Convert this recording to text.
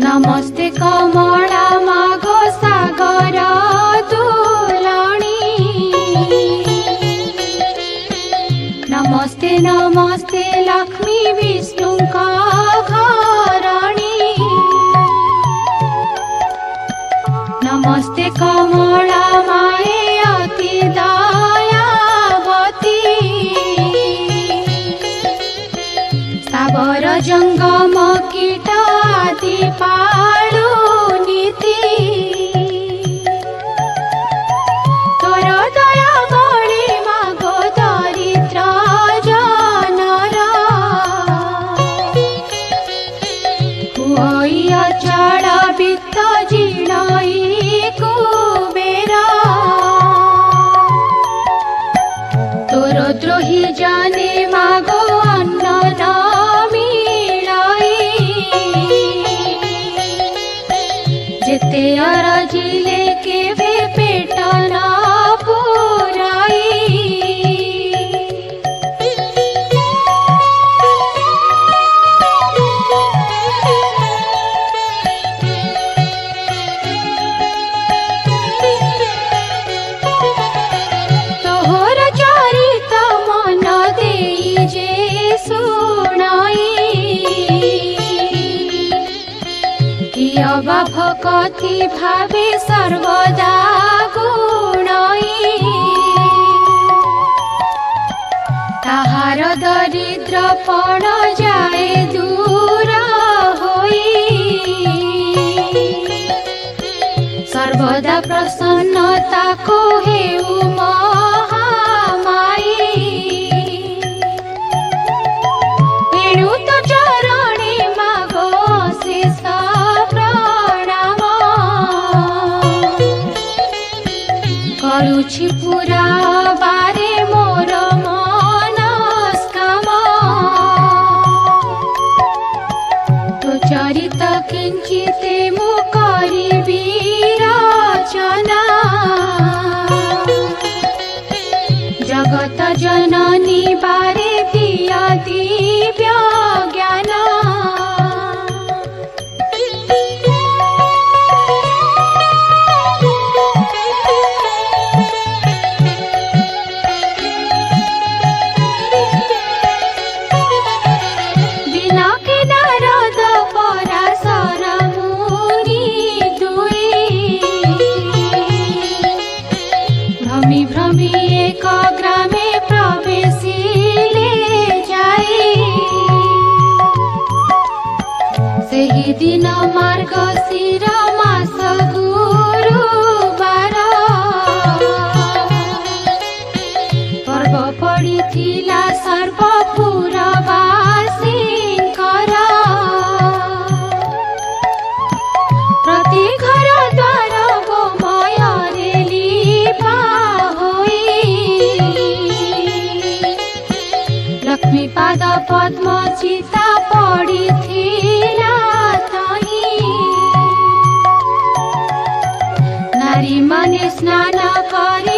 नमस्ते कमला मागो सागर तुलणी नमस्ते नमस्ते लक्ष्मी विष्णु घरणी नमस्ते कमला माए अति दयावती सागर जंगम कीट आदि पालु नीति तोर दया बड़ी मागो दरिद्र जनर हुई अचल वित्त जीर्णई कुबेर तोर द्रोही जाने मागो अन्न न जेते अरजिले केवे पेट न पुराई तोहर चरित मन देई जे सुनाई अबा भक्ति भावे सर्वदा गुणई ताहार दरिद्रपण जाए दूर होई सर्वदा प्रसन्नता को हेउ महामाई एणु तो चरणे मागो शेष करुछि पूरा बारे मोर मनस्काम तो चरित किंचिते मु करिबि रचना जगत जननी बारे दिया दिव्य ज्ञान भ्रमी एक ग्रामे प्रवेशिले जाई सेही दिन मार्गशीर मास गुरुवार पर्व पड़िथिला सर्वपुरवासींकर प्रति घर द्वार गोमୟରେ लीपा लक्ष्मी पाद पद्म चिता पड़िथिला तही नारी माने स्नान करे